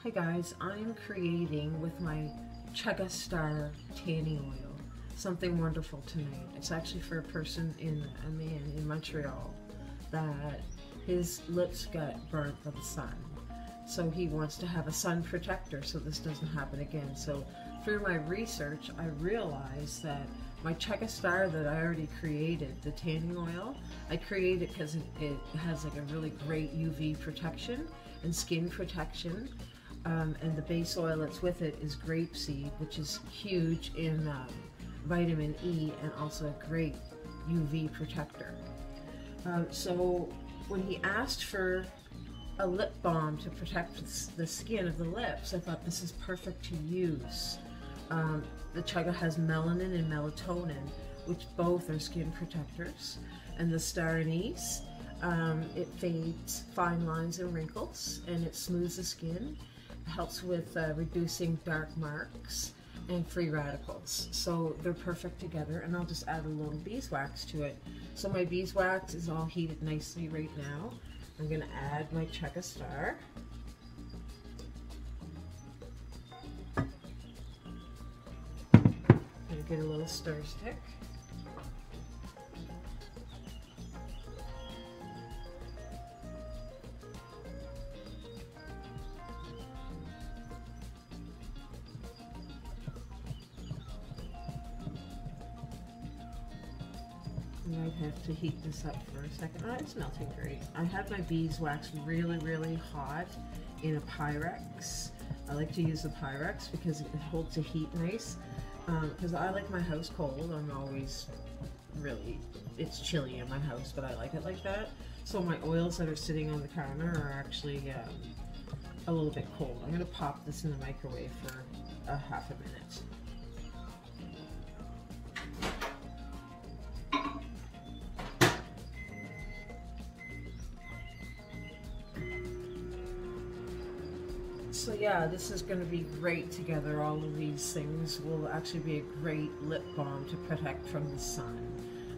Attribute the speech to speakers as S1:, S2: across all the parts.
S1: Hi guys, I'm creating with my Chaga Star tanning oil something wonderful tonight. It's actually for a man in Montreal that his lips got burnt by the sun. So he wants to have a sun protector so this doesn't happen again. So through my research, I realized that my Chaga Star that I already created, the tanning oil, I created because it has like a really great UV protection and skin protection. And the base oil that's with it is grape seed, which is huge in vitamin E and also a great UV protector. So when he asked for a lip balm to protect the skin of the lips, I thought this is perfect to use. The Chaga has melanin and melatonin, which both are skin protectors. And the Star Anise, it fades fine lines and wrinkles, and it smooths the skin. It helps with reducing dark marks and free radicals. So they're perfect together, and I'll just add a little beeswax to it. So my beeswax is all heated nicely right now. I'm going to add my Chaga Star. Get a little stir stick. I might have to heat this up for a second. Oh, it's melting great. I have my beeswax really hot in a Pyrex. I like to use the Pyrex because it holds the heat nice. Because I like my house cold. I'm always it's chilly in my house, but I like it like that. So my oils that are sitting on the counter are actually a little bit cold. I'm going to pop this in the microwave for a half a minute. So yeah, this is going to be great together. All of these things will actually be a great lip balm to protect from the sun.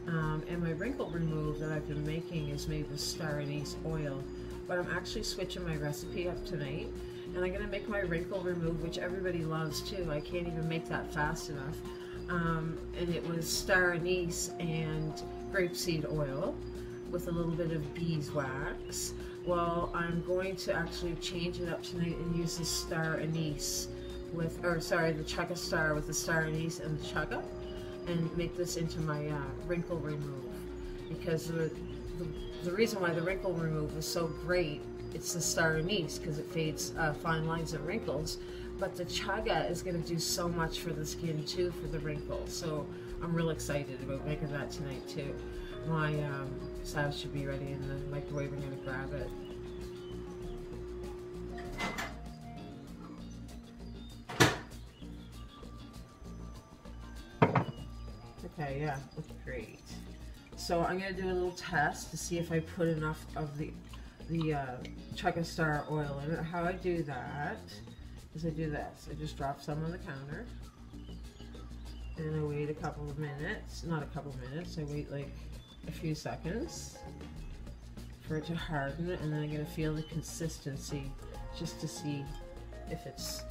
S1: And my wrinkle remove that I've been making is made with Star Anise oil, but I'm actually switching my recipe up tonight, and I'm going to make my wrinkle remove, which everybody loves too. I can't even make that fast enough. And it was Star Anise and grapeseed oil with a little bit of beeswax. Well, I'm going to actually change it up tonight and use the Star Anise the Chaga Star with the Star Anise and the Chaga, and make this into my wrinkle remove. Because the reason why the wrinkle remove is so great, it's the Star Anise because it fades fine lines and wrinkles, but the Chaga is going to do so much for the skin too, for the wrinkles. So I'm real excited about making that tonight too. My salad should be ready in the microwave. I'm going to grab it. Okay, yeah, looks great. So I'm going to do a little test to see if I put enough of the Chaga Star oil in it. How I do that is I do this. I just drop some on the counter, and I wait a couple of minutes. Not a couple of minutes. I wait like a few seconds for it to harden, and then I'm going to feel the consistency just to see if it's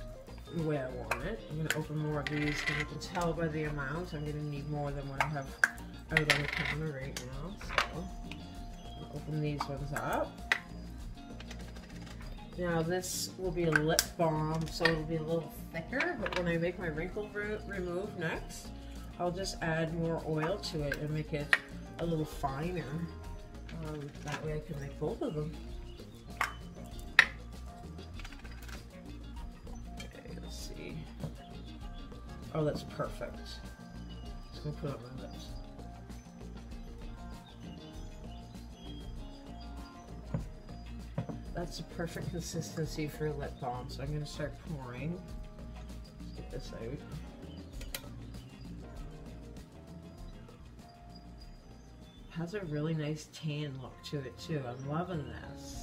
S1: the way I want it. I'm going to open more of these, and you can tell by the amount I'm going to need more than what I have out on the counter right now. So I'll open these ones up. Now this will be a lip balm, so it'll be a little thicker, but when I make my wrinkle remove next, I'll just add more oil to it and make it a little finer. That way I can make both of them. Okay, let's see. Oh, that's perfect. Just gonna put it on my lips. That's the perfect consistency for a lip balm, so I'm gonna start pouring. Let's get this out. Has a really nice tan look to it too. I'm loving this.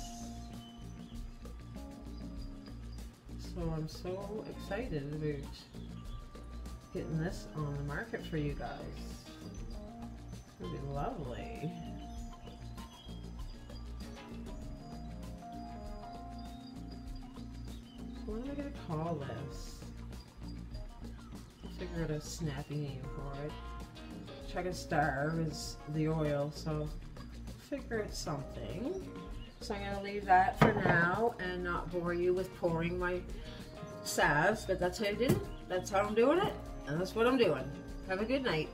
S1: So I'm so excited about getting this on the market for you guys. It's gonna be lovely. What am I gonna call this? Figure out a snappy name for it. Chaga Star is the oil, so figure out something. So I'm gonna leave that for now and not bore you with pouring my salve, but that's how I did it. That's how I'm doing it, and that's what I'm doing. Have a good night.